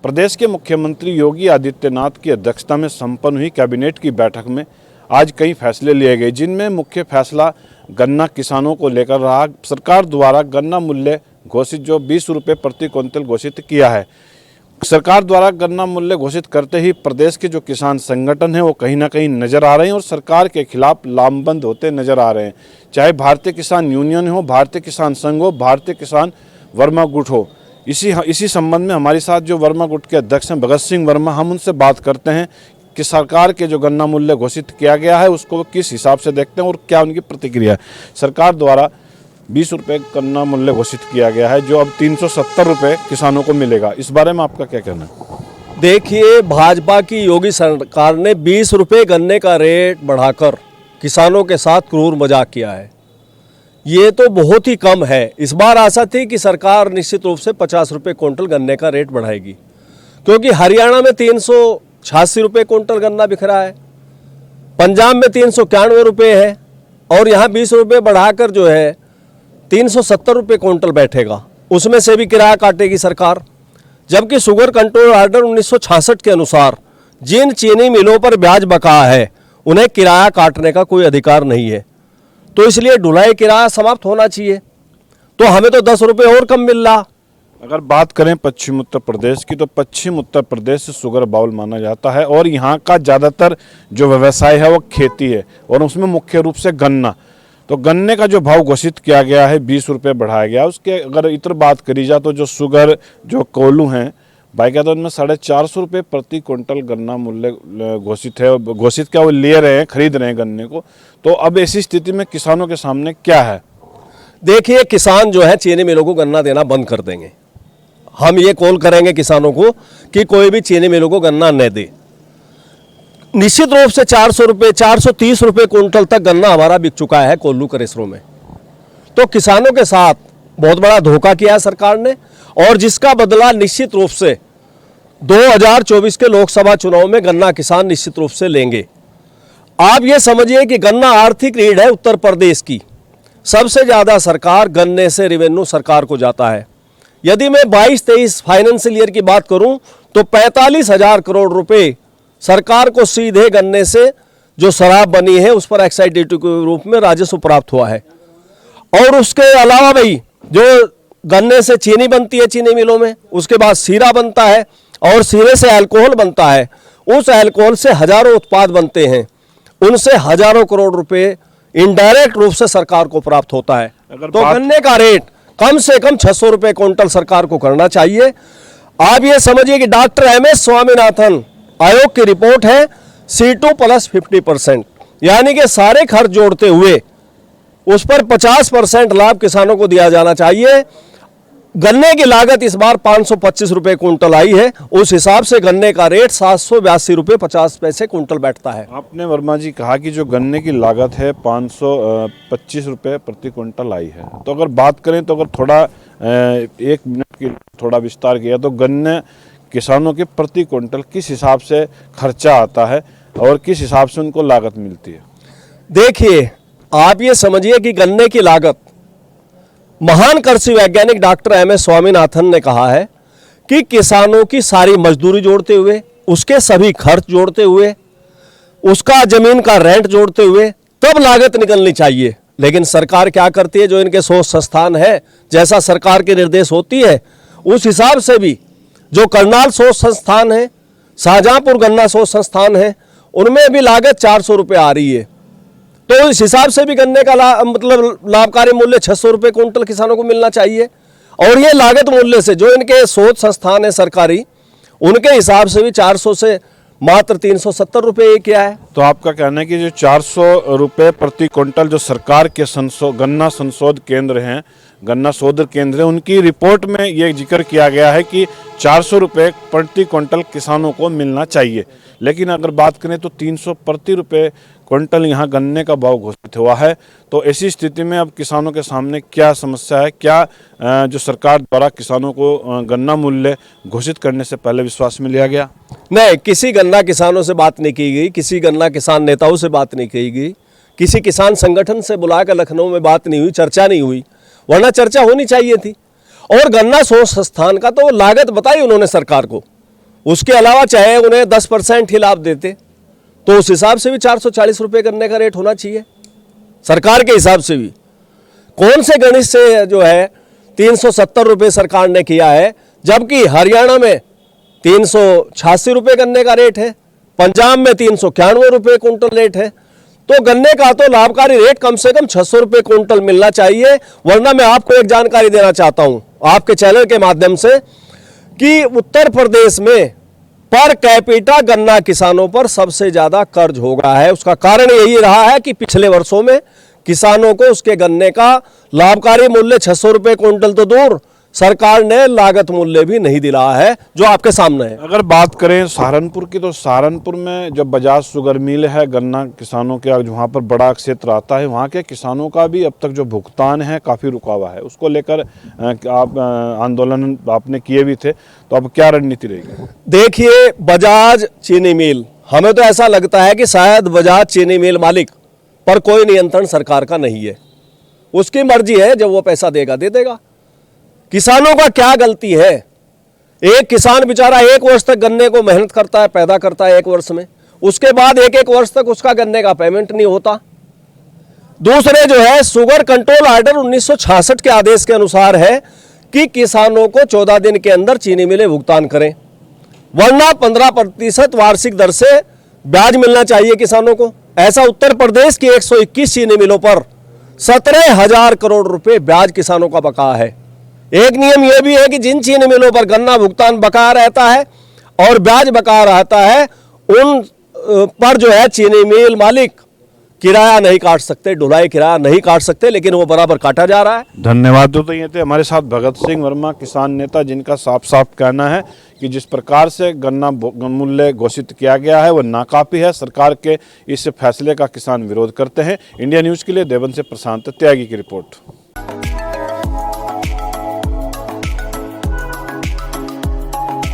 प्रदेश के मुख्यमंत्री योगी आदित्यनाथ की अध्यक्षता में संपन्न हुई कैबिनेट की बैठक में आज कई फैसले लिए गए, जिनमें मुख्य फैसला गन्ना किसानों को लेकर रहा। सरकार द्वारा गन्ना मूल्य घोषित जो 20 रुपये प्रति क्विंटल घोषित किया है। सरकार द्वारा गन्ना मूल्य घोषित करते ही प्रदेश के जो किसान संगठन हैं वो कहीं ना कहीं नजर आ रहे हैं और सरकार के खिलाफ लामबंद होते नजर आ रहे हैं। चाहे भारतीय किसान यूनियन हो, भारतीय किसान संघ हो, भारतीय किसान वर्मा गुट हो। इसी संबंध में हमारे साथ जो वर्मा गुट के अध्यक्ष हैं भगत सिंह वर्मा, हम उनसे बात करते हैं कि सरकार के जो गन्ना मूल्य घोषित किया गया है उसको किस हिसाब से देखते हैं और क्या उनकी प्रतिक्रिया है। सरकार द्वारा 20 रुपये गन्ना मूल्य घोषित किया गया है जो अब 370 रुपये किसानों को मिलेगा, इस बारे में आपका क्या कहना है? देखिए, भाजपा की योगी सरकार ने 20 रुपये गन्ने का रेट बढ़ाकर किसानों के साथ क्रूर मजाक किया है। ये तो बहुत ही कम है। इस बार आशा थी कि सरकार निश्चित रूप से 50 रुपये क्विंटल गन्ने का रेट बढ़ाएगी, क्योंकि हरियाणा में 386 रुपये क्विंटल गन्ना बिक रहा है, पंजाब में 391 रुपये है और यहाँ 20 रुपये बढ़ाकर जो है 370 रुपये क्विंटल बैठेगा। उसमें से भी किराया काटेगी सरकार। जबकि शुगर कंट्रोल ऑर्डर 1966 के अनुसार जिन चीनी मिलों पर ब्याज बकाया है उन्हें किराया काटने का कोई अधिकार नहीं है, तो इसलिए ढुलाई किराया समाप्त होना चाहिए। तो हमें तो 10 रुपये और कम मिल रहा। अगर बात करें पश्चिम उत्तर प्रदेश की, तो पश्चिम उत्तर प्रदेश शुगर बाउल माना जाता है और यहाँ का ज़्यादातर जो व्यवसाय है वो खेती है और उसमें मुख्य रूप से गन्ना। तो गन्ने का जो भाव घोषित किया गया है 20 रुपये बढ़ाया गया, उसके अगर इतर बात करी जाए तो जो शुगर जो कोल्हू हैं बाइक, तो उनमें 450 रुपये प्रति क्विंटल गन्ना मूल्य घोषित है। घोषित क्या वो ले रहे हैं, खरीद रहे हैं गन्ने को। तो अब ऐसी स्थिति में किसानों के सामने क्या है? देखिए, किसान जो है चीनी मिलों को गन्ना देना बंद कर देंगे। हम ये कॉल करेंगे किसानों को कि कोई भी चीनी मिलों को गन्ना न दे। निश्चित रूप से 400 रुपये 430 रुपये क्विंटल तक गन्ना हमारा बिक चुका है कोल्लू करेसरों में। तो किसानों के साथ बहुत बड़ा धोखा किया है सरकार ने, और जिसका बदला निश्चित रूप से 2024 के लोकसभा चुनाव में गन्ना किसान निश्चित रूप से लेंगे। आप ये समझिए कि गन्ना आर्थिक रीढ़ है उत्तर प्रदेश की। सबसे ज़्यादा सरकार गन्ने से रेवेन्यू सरकार को जाता है। यदि मैं 22-23 फाइनेंशियल ईयर की बात करूं तो 45,000 करोड़ रुपए सरकार को सीधे गन्ने से जो शराब बनी है उस पर एक्साइज ड्यूटी के रूप में राजस्व प्राप्त हुआ है। और उसके अलावा भाई जो गन्ने से चीनी बनती है चीनी मिलों में, उसके बाद सीरा बनता है और सीरे से अल्कोहल बनता है। उस अल्कोहल से हजारों उत्पाद बनते हैं, उनसे हजारों करोड़ रुपए इनडायरेक्ट रूप से सरकार को प्राप्त होता है। तो गन्ने का रेट कम से कम 600 रुपये क्विंटल सरकार को करना चाहिए। आप ये समझिए कि डॉक्टर MS स्वामीनाथन आयोग की रिपोर्ट है C2 + 50%, यानी कि सारे खर्च जोड़ते हुए उस पर 50% लाभ किसानों को दिया जाना चाहिए। गन्ने की लागत इस बार 525 रुपये क्विंटल आई है, उस हिसाब से गन्ने का रेट 782 रुपये 50 पैसे क्विंटल बैठता है। आपने वर्मा जी कहा कि जो गन्ने की लागत है 525 रुपये प्रति क्विंटल आई है। तो अगर बात करें तो अगर थोड़ा 1 मिनट की थोड़ा विस्तार किया तो गन्ने किसानों के प्रति क्विंटल किस हिसाब से खर्चा आता है और किस हिसाब से उनको लागत मिलती है? देखिए, आप ये समझिए कि गन्ने की लागत महान कृषि वैज्ञानिक डॉक्टर MS स्वामीनाथन ने कहा है कि किसानों की सारी मजदूरी जोड़ते हुए, उसके सभी खर्च जोड़ते हुए, उसका जमीन का रेंट जोड़ते हुए तब लागत निकलनी चाहिए। लेकिन सरकार क्या करती है, जो इनके शोध संस्थान है, जैसा सरकार के निर्देश होती है उस हिसाब से भी जो करनाल शोध संस्थान है, शाहजहांपुर गन्ना शोध संस्थान है, उनमें भी लागत 400 रुपये आ रही है। तो इस हिसाब से भी गन्ने का मतलब लाभकारी मूल्य 600 रुपये क्विंटल किसानों को मिलना चाहिए। और ये लागत मूल्य से जो इनके शोध संस्थान है सरकारी, उनके हिसाब से भी 400 से मात्र 370 रुपये क्या है। तो आपका कहना है कि जो 400 रुपये प्रति क्विंटल जो सरकार के गन्ना संशोध केंद्र हैं, गन्ना शोध केंद्र हैं, उनकी रिपोर्ट में ये जिक्र किया गया है कि 400 रुपये प्रति क्विंटल किसानों को मिलना चाहिए। लेकिन अगर बात करें तो 300 प्रति रुपये क्विंटल यहाँ गन्ने का भाव घोषित हुआ है। तो ऐसी स्थिति में अब किसानों के सामने क्या समस्या है? क्या जो सरकार द्वारा किसानों को गन्ना मूल्य घोषित करने से पहले विश्वास में लिया गया? नहीं, किसी गन्ना किसानों से बात नहीं की गई, किसी गन्ना किसान नेताओं से बात नहीं की गई, किसी किसान संगठन से बुलाकर लखनऊ में बात नहीं हुई, चर्चा नहीं हुई, वरना चर्चा होनी चाहिए थी। और गन्ना शोध संस्थान का तो लागत बताई उन्होंने सरकार को उसके अलावा चाहे उन्हें 10% ही लाभ देते तो उस हिसाब से भी 440 रुपये गन्ने का रेट होना चाहिए सरकार के हिसाब से भी। कौन से गणित से जो है 370 रुपये सरकार ने किया है, जबकि हरियाणा में 386 रुपये गन्ने का रेट है, पंजाब में 391 रुपये कुंटल रेट है। तो गन्ने का तो लाभकारी रेट कम से कम 600 रुपये कुंटल मिलना चाहिए। वरना मैं आपको एक जानकारी देना चाहता हूं आपके चैनल के माध्यम से कि उत्तर प्रदेश में पर कैपिटा गन्ना किसानों पर सबसे ज्यादा कर्ज हो गया है। उसका कारण यही रहा है कि पिछले वर्षों में किसानों को उसके गन्ने का लाभकारी मूल्य 600 रुपये कुंटल तो दूर, सरकार ने लागत मूल्य भी नहीं दिलाया है, जो आपके सामने है। अगर बात करें सहारनपुर की, तो सहारनपुर में जब बजाज शुगर मिल है, गन्ना किसानों के वहाँ पर बड़ा क्षेत्र आता है, वहाँ के किसानों का भी अब तक जो भुगतान है काफ़ी रुका हुआ है। उसको लेकर आप आंदोलन आपने किए भी थे, तो अब क्या रणनीति रहेगी? देखिए, बजाज चीनी मिल, हमें तो ऐसा लगता है कि शायद बजाज चीनी मिल मालिक पर कोई नियंत्रण सरकार का नहीं है। उसकी मर्जी है, जब वो पैसा देगा दे देगा। किसानों का क्या गलती है? एक किसान बेचारा 1 वर्ष तक गन्ने को मेहनत करता है, पैदा करता है 1 वर्ष में, उसके बाद 1-1 वर्ष तक उसका गन्ने का पेमेंट नहीं होता। दूसरे जो है शुगर कंट्रोल ऑर्डर 1966 के आदेश के अनुसार है कि किसानों को 14 दिन के अंदर चीनी मिलें भुगतान करें, वरना 15% वार्षिक दर से ब्याज मिलना चाहिए किसानों को। ऐसा उत्तर प्रदेश की 121 चीनी मिलों पर 17,000 करोड़ रुपए ब्याज किसानों का बकाया है। एक नियम यह भी है कि जिन चीनी मिलों पर गन्ना भुगतान बकाया रहता है और ब्याज बकाया रहता है, उन पर जो है चीनी मिल मालिक किराया नहीं काट सकते, ढुलाई किराया नहीं काट सकते, लेकिन वो बराबर काटा जा रहा है। धन्यवाद। तो ये थे हमारे साथ भगत सिंह वर्मा, किसान नेता, जिनका साफ साफ कहना है कि जिस प्रकार से गन्ना मूल्य घोषित किया गया है वह नाकाफी है। सरकार के इस फैसले का किसान विरोध करते हैं। इंडिया न्यूज़ के लिए देवन से प्रशांत त्यागी की रिपोर्ट।